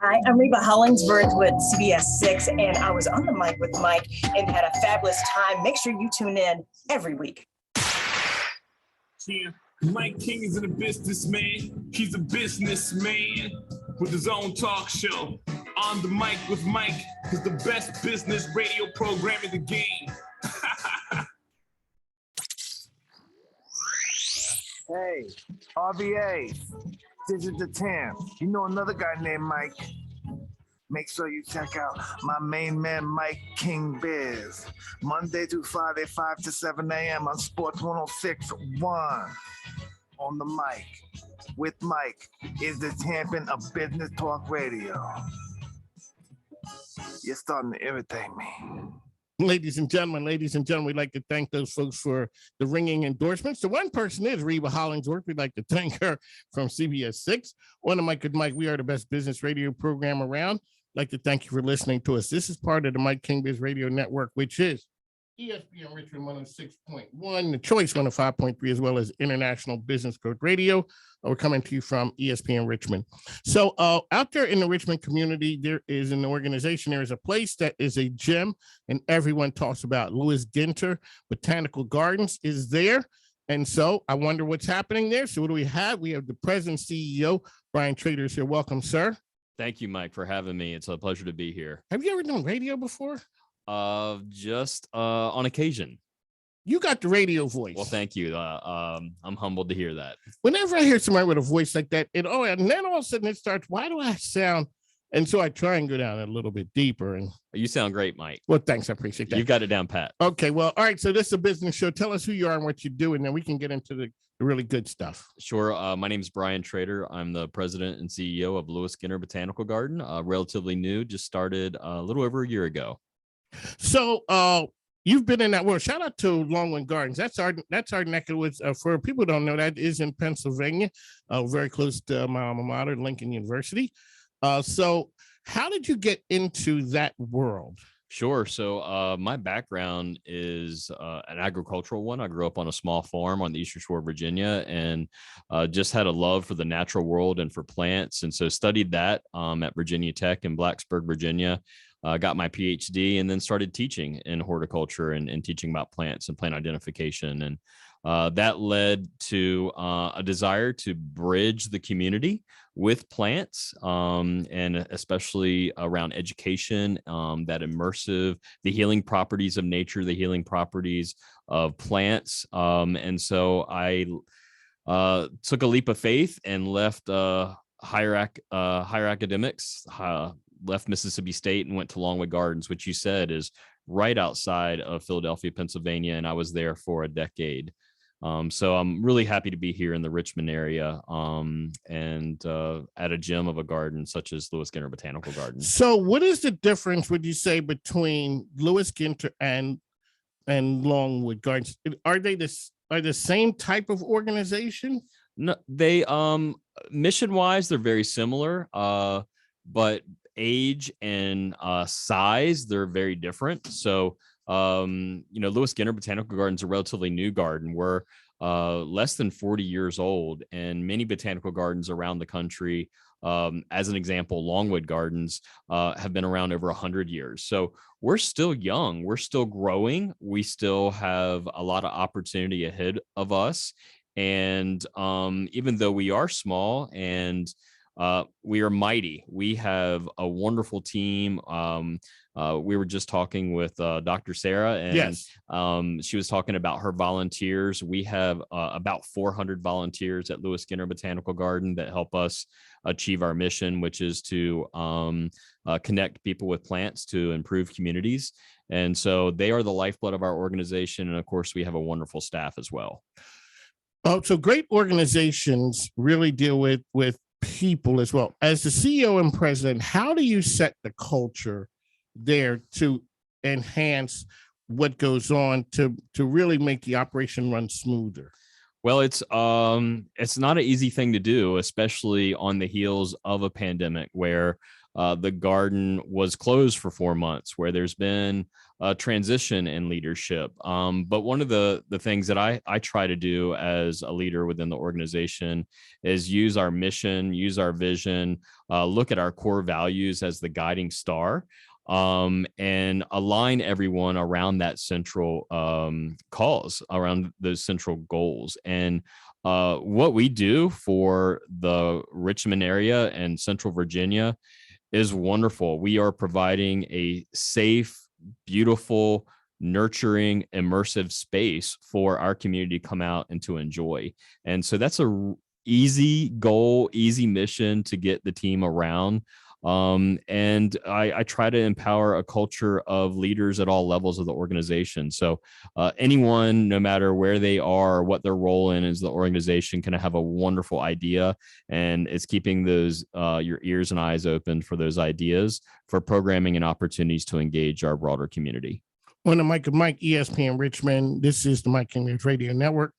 Hi, I'm Reba Hollingsworth with CBS 6, and I was on the mic with Mike and had a fabulous time. Make sure you tune in every week. Yeah, Mike King is a businessman. He's a businessman with his own talk show. On the mic with Mike is the best business radio program in the game. Hey, RVA, Digital Tam. You know another guy named Mike? Make sure you check out my main man, Mike King Biz. Monday through Friday, 5 to 7 a.m. on Sports 106.1. On the mic with Mike is the champion of business talk radio. You're starting to irritate me. Ladies and gentlemen, we'd like to thank those folks for the ringing endorsements. The one person is Reba Hollingsworth. We'd like to thank her from CBS 6. On the mic with Mike, we are the best business radio program around. I'd like to thank you for listening to us. This is part of the Mike King Biz Radio Network, which is ESPN Richmond 106.1, The Choice 105.3, as well as International Business Code Radio. We're coming to you from ESPN Richmond. So out there in the Richmond community, there is an organization, there is a place that is a gem, and everyone talks about. Louis Ginter, Botanical Gardens is there. And so I wonder what's happening there. So what do we have? We have the president CEO, Brian Trader, here. Welcome, sir. Thank you, Mike, for having me. It's a pleasure to be here. Have you ever done radio before? Just on occasion. You got the radio voice. Well, thank you. I'm humbled to hear that. Whenever I hear somebody with a voice like that, and then all of a sudden it starts, why do I sound? And so I try and go down a little bit deeper. And you sound great, Mike. Well, thanks. I appreciate that. You've got it down pat. Okay. Well, all right. So this is a business show. Tell us who you are and what you do, and then we can get into the really good stuff. Sure. My name is Brian Trader. I'm the president and CEO of Louis Ginter Botanical Garden. Relatively new, just started a little over a year ago. So you've been in that world. Shout out to Longwood Gardens. That's our neck of the woods. For people who don't know, that is in Pennsylvania, very close to my alma mater, Lincoln University. So how did you get into that world? Sure. So my background is an agricultural one. I grew up on a small farm on the Eastern Shore of Virginia, and just had a love for the natural world and for plants. And so studied that at Virginia Tech in Blacksburg, Virginia. Got my PhD, and then started teaching in horticulture and teaching about plants and plant identification. And that led to a desire to bridge the community with plants, and especially around education, that immersive, the healing properties of nature, the healing properties of plants. And so I took a leap of faith and left higher academics, left Mississippi State and went to Longwood Gardens, which you said is right outside of Philadelphia, Pennsylvania. And I was there for a decade. So I'm really happy to be here in the Richmond area, and at a gem of a garden such as Louis Ginter Botanical Garden. So what is the difference, would you say, between Louis Ginter and Longwood Gardens? Are they the same type of organization? No, they mission wise, they're very similar, but age and size, they're very different. So Louis Ginter Botanical Garden is a relatively new garden. We're less than 40 years old, and many botanical gardens around the country, as an example, Longwood Gardens, have been around over 100 years. So we're still young, we're still growing, we still have a lot of opportunity ahead of us. And even though we are small and we are mighty, we have a wonderful team. We were just talking with Dr. Sarah, and yes, she was talking about her volunteers. We have about 400 volunteers at Louis Ginter Botanical Garden that help us achieve our mission, which is to connect people with plants to improve communities. And so they are the lifeblood of our organization. And of course, we have a wonderful staff as well. Oh, so great organizations really deal with people as well. As the CEO and president, how do you set the culture there to enhance what goes on to really make the operation run smoother? Well, it's not an easy thing to do, especially on the heels of a pandemic where the garden was closed for 4 months, where there's been transition in leadership. But one of the things that I try to do as a leader within the organization is use our mission, use our vision, look at our core values as the guiding star, and align everyone around that central cause, around those central goals. And what we do for the Richmond area and Central Virginia is wonderful. We are providing a safe, beautiful, nurturing, immersive space for our community to come out and to enjoy. And so that's a easy goal, easy mission to get the team around. And I try to empower a culture of leaders at all levels of the organization. So anyone, no matter where they are, what their role in is the organization, can have a wonderful idea, and it's keeping those your ears and eyes open for those ideas, for programming and opportunities to engage our broader community. On the mic of Mike, ESPN Richmond. This is the Mike King Radio Network.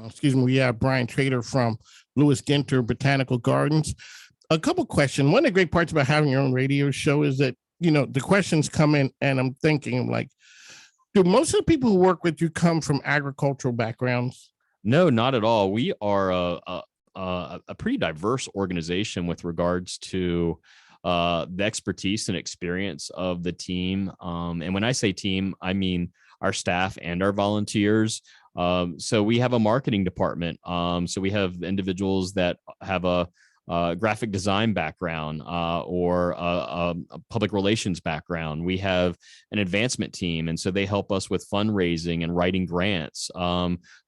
Excuse me. We have Brian Trader from Lewis Ginter Botanical Gardens. A couple questions. One of the great parts about having your own radio show is that, you know, the questions come in and I'm thinking, like, do most of the people who work with you come from agricultural backgrounds? No, not at all. We are a pretty diverse organization with regards to the expertise and experience of the team. And when I say team, I mean our staff and our volunteers. So we have a marketing department. So we have individuals that have a graphic design background or a public relations background. We have an advancement team, and so they help us with fundraising and writing grants.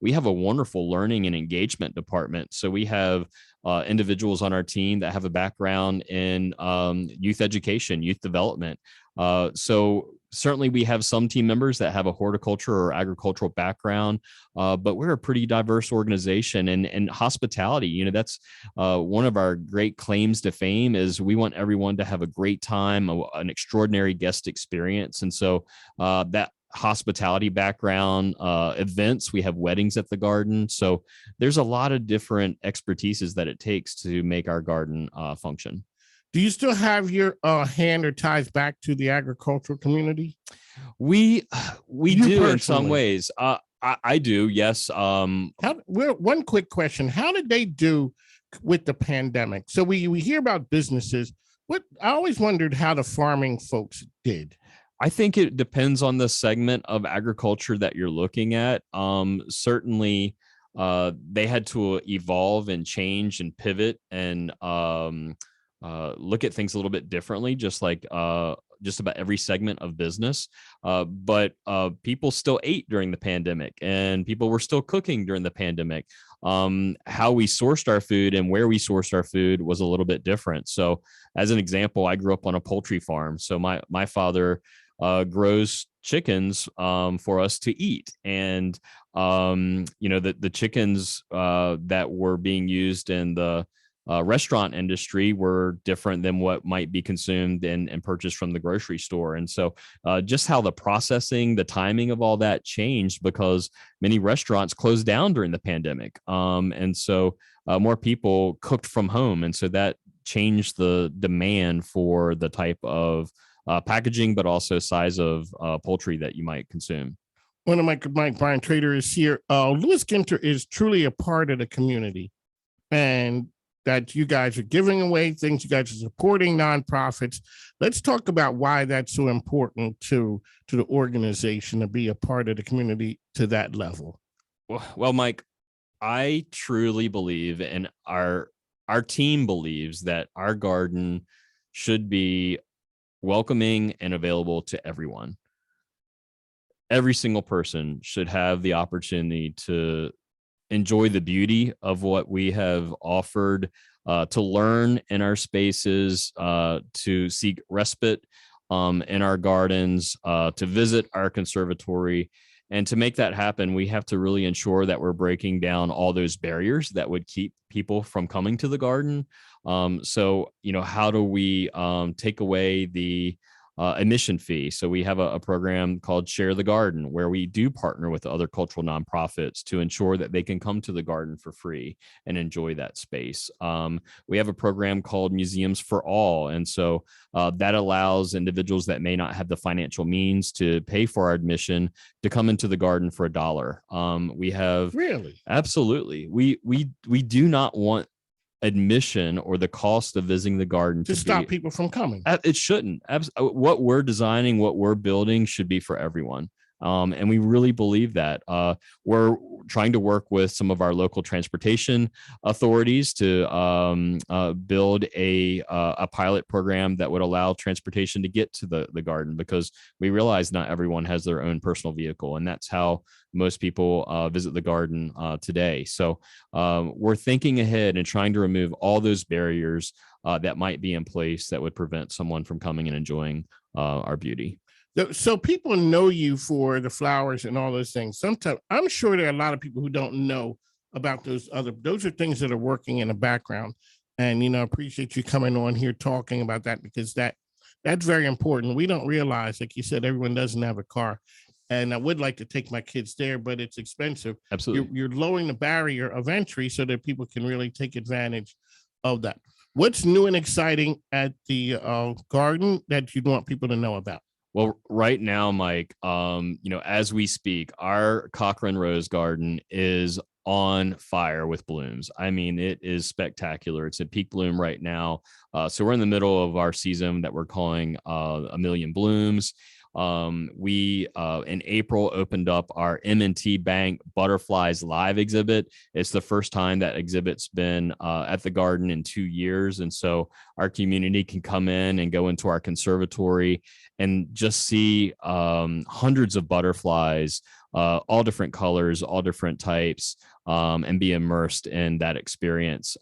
We have a wonderful learning and engagement department. So we have individuals on our team that have a background in youth education, youth development. So certainly we have some team members that have a horticulture or agricultural background, but we're a pretty diverse organization. And hospitality, you know, that's one of our great claims to fame, is we want everyone to have a great time, an extraordinary guest experience. And so that hospitality background, events, we have weddings at the garden. So there's a lot of different expertises that it takes to make our garden function. Do you still have your hand or ties back to the agricultural community? We do in some personally? ways. I do, yes. One quick question: how did they do with the pandemic? So we hear about businesses. I always wondered how the farming folks did. I think it depends on the segment of agriculture that you're looking at. Certainly, they had to evolve and change and pivot and look at things a little bit differently, just like just about every segment of business. But people still ate during the pandemic, and people were still cooking during the pandemic. How we sourced our food and where we sourced our food was a little bit different. So as an example, I grew up on a poultry farm. So my father grows chickens for us to eat. And, you know, the chickens that were being used in the restaurant industry were different than what might be consumed and purchased from the grocery store. And so just how the processing, the timing of all that changed, because many restaurants closed down during the pandemic. And so more people cooked from home. And so that changed the demand for the type of packaging, but also size of poultry that you might consume. One of my Brian Trader is here. Lewis Ginter is truly a part of the community, and that you guys are giving away things, you guys are supporting nonprofits. Let's talk about why that's so important to the organization to be a part of the community to that level. Well, Mike, I truly believe, and our team believes, that our garden should be welcoming and available to everyone. Every single person should have the opportunity to enjoy the beauty of what we have offered, to learn in our spaces, to seek respite in our gardens, to visit our conservatory. And to make that happen, we have to really ensure that we're breaking down all those barriers that would keep people from coming to the garden. So, you know, how do we take away the admission fee. So we have a program called Share the Garden, where we do partner with other cultural nonprofits to ensure that they can come to the garden for free and enjoy that space. We have a program called Museums for All. And so that allows individuals that may not have the financial means to pay for our admission to come into the garden for $1. We have Really? Absolutely. We do not want admission or the cost of visiting the garden To stop people from coming. It shouldn't. What we're designing, what we're building should be for everyone. And we really believe that. We're trying to work with some of our local transportation authorities to build a pilot program that would allow transportation to get to the garden, because we realize not everyone has their own personal vehicle, and that's how most people visit the garden today. So we're thinking ahead and trying to remove all those barriers that might be in place that would prevent someone from coming and enjoying our beauty. So people know you for the flowers and all those things. Sometimes I'm sure there are a lot of people who don't know about those are things that are working in the background. And, I appreciate you coming on here talking about that, because that's very important. We don't realize, like you said, everyone doesn't have a car. And I would like to take my kids there, but it's expensive. Absolutely. You're lowering the barrier of entry so that people can really take advantage of that. What's new and exciting at the garden that you want people to know about? Well, right now, Mike, as we speak, our Cochrane Rose Garden is on fire with blooms. I mean, it is spectacular. It's at peak bloom right now. So we're in the middle of our season that we're calling A Million Blooms. We in April opened up our M&T Bank Butterflies Live exhibit. It's the first time that exhibit's been at the garden in 2 years. And so our community can come in and go into our conservatory and just see hundreds of butterflies, all different colors, all different types, and be immersed in that experience.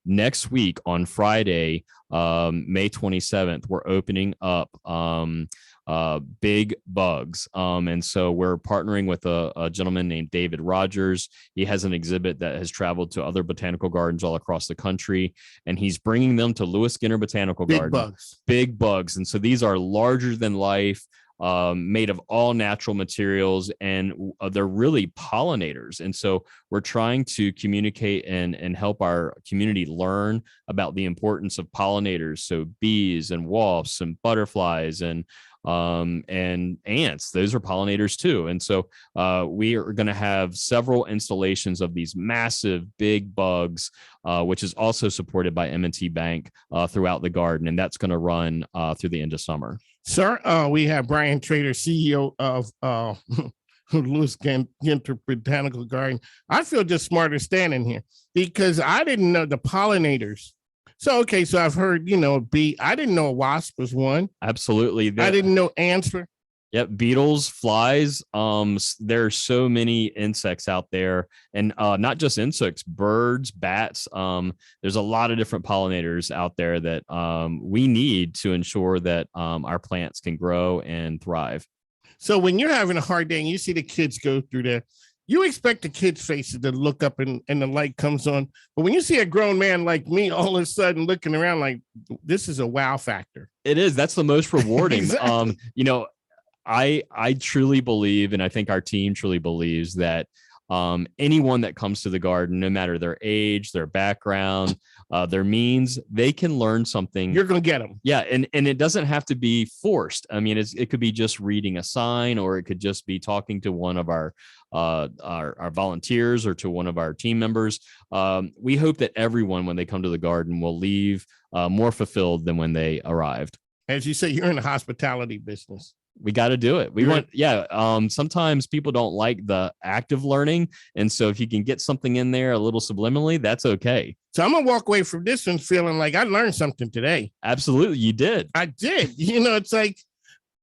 Next week on Friday, May 27th, we're opening up Big Bugs. And so we're partnering with a gentleman named David Rogers. He has an exhibit that has traveled to other botanical gardens all across the country, and he's bringing them to Lewis Ginter Botanical Garden. Big Bugs. And so these are larger than life, made of all natural materials, and they're really pollinators. And so we're trying to communicate and help our community learn about the importance of pollinators. So bees and wasps and butterflies and ants, those are pollinators too. And so we are going to have several installations of these massive big bugs, which is also supported by M&T Bank throughout the garden. And that's going to run through the end of summer. Sir, we have Brian Trader, CEO of Lewis Ginter Botanical Garden. I feel just smarter standing here because I didn't know the pollinators. So, okay, so I've heard, bee. I didn't know a wasp was one. Absolutely. I didn't know ants were. Yep, beetles, flies. There are so many insects out there, and not just insects, birds, bats. There's a lot of different pollinators out there that we need to ensure that our plants can grow and thrive. So when you're having a hard day and you see the kids go through there, you expect the kids' faces to look up and the light comes on. But when you see a grown man like me all of a sudden looking around like, this is a wow factor. It is. That's the most rewarding. Exactly. I truly believe, and I think our team truly believes, that anyone that comes to the garden, no matter their age, their background, their means, they can learn something. You're going to get them. Yeah. And it doesn't have to be forced. I mean, it could be just reading a sign, or it could just be talking to one of our volunteers or to one of our team members. We hope that everyone, when they come to the garden, will leave more fulfilled than when they arrived. As you say, you're in the hospitality business. We got to do it. Sometimes people don't like the active learning. And so if you can get something in there a little subliminally, that's okay. So I'm going to walk away from this one feeling like I learned something today. Absolutely. You did. I did. It's like,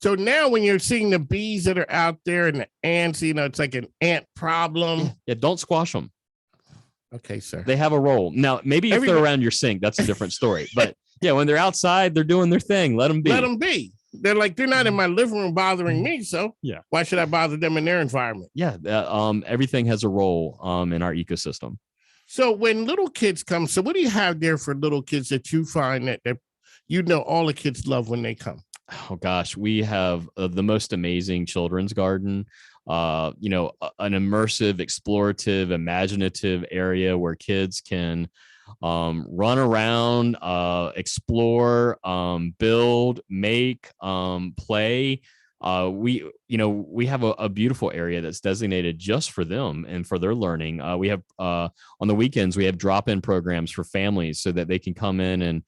so now when you're seeing the bees that are out there and the ants, it's like an ant problem. Yeah. Don't squash them. Okay, sir. They have a role. Now, maybe if they're around your sink, that's a different story. But yeah, when they're outside, they're doing their thing. Let them be. Let them be. They're like, they're not in my living room bothering me. So yeah, why should I bother them in their environment? Yeah. Everything has a role in our ecosystem. So when little kids come, so what do you have there for little kids that you find that all the kids love when they come? Oh gosh, we have the most amazing children's garden. An immersive, explorative, imaginative area where kids can run around, explore, build, make, play. We have a beautiful area that's designated just for them and for their learning. We have on the weekends, we have drop-in programs for families so that they can come in and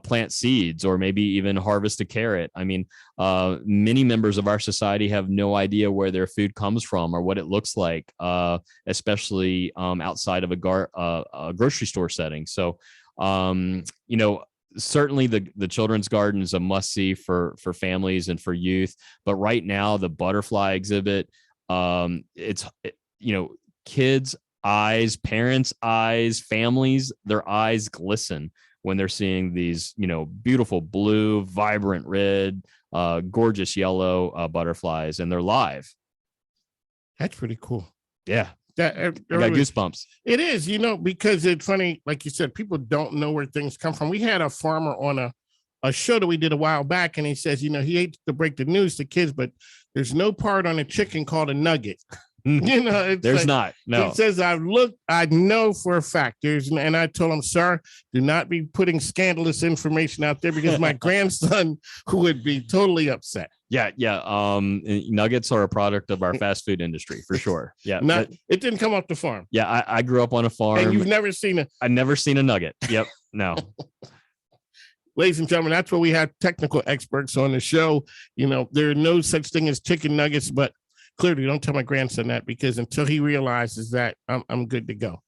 plant seeds or maybe even harvest a carrot. I mean, many members of our society have no idea where their food comes from or what it looks like, especially outside of a grocery store setting. So, certainly the children's garden is a must see for families and for youth. But right now, the butterfly exhibit, kids' eyes, parents' eyes, families, their eyes glisten when they're seeing these, beautiful blue, vibrant red, gorgeous yellow butterflies, and they're live. That's pretty cool. Yeah. I got goosebumps. It is, because it's funny, like you said, people don't know where things come from. We had a farmer on a show that we did a while back, and he says, he hates to break the news to kids, but there's no part on a chicken called a nugget. There's not. No. It says, I know for a fact and I told him, sir, do not be putting scandalous information out there because my grandson would be totally upset. Yeah. Nuggets are a product of our fast food industry for sure. Yeah. It didn't come off the farm. Yeah. I grew up on a farm. And you've never seen I've never seen a nugget. Yep. No. Ladies and gentlemen, that's why we have technical experts on the show. There are no such thing as chicken nuggets, but clearly don't tell my grandson that, because until he realizes that, I'm good to go.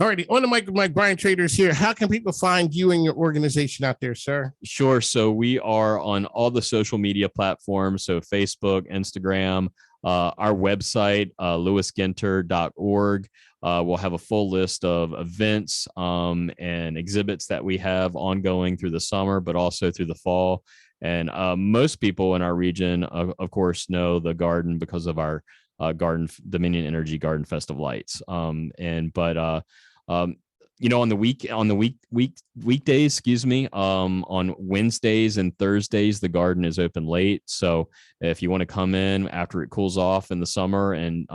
All righty. On the mic with Mike, Brian Traders here. How can people find you and your organization out there, sir? Sure. So we are on all the social media platforms. So Facebook, Instagram, our website, lewisginter.org. We'll have a full list of events and exhibits that we have ongoing through the summer, but also through the fall. And most people in our region, of course, know the garden because of our Dominion Energy Garden Fest of Lights. On the weekdays, on Wednesdays and Thursdays, the garden is open late. So if you want to come in after it cools off in the summer and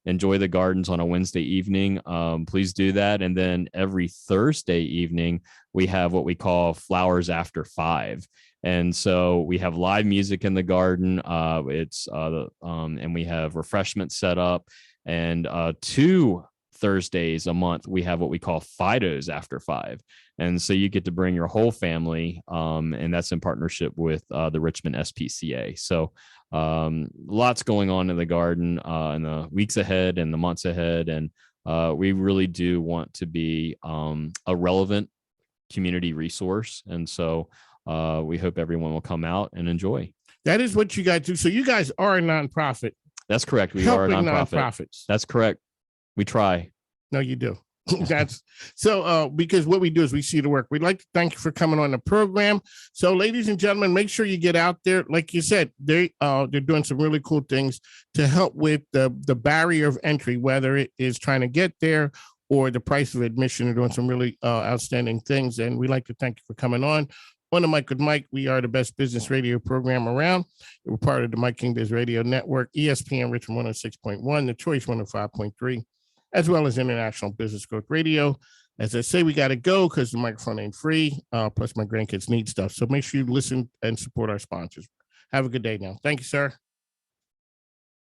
enjoy the gardens on a Wednesday evening, please do that. And then every Thursday evening, we have what we call Flowers After 5. And so we have live music in the garden. And we have refreshments set up. And 2 Thursdays a month, we have what we call Fidos After 5. And so you get to bring your whole family. And that's in partnership with the Richmond SPCA. So lots going on in the garden in the weeks ahead and the months ahead. And we really do want to be a relevant community resource. And so we hope everyone will come out and enjoy. That is what you guys do. So you guys are a nonprofit. That's correct. We are a nonprofit. Nonprofits. That's correct. We try. No, you do. That's so because what we do is we see the work. We'd like to thank you for coming on the program. So, ladies and gentlemen, make sure you get out there. Like you said, they're doing some really cool things to help with the barrier of entry, whether it is trying to get there or the price of admission. They're doing some really outstanding things. And we'd like to thank you for coming on. On the mic with Mike, we are the best business radio program around. We're part of the Mike King Biz Radio Network, ESPN Richmond 106.1, The Choice 105.3, as well as International Business Growth Radio. As I say, we got to go because the microphone ain't free. Plus, my grandkids need stuff. So make sure you listen and support our sponsors. Have a good day now. Thank you, sir.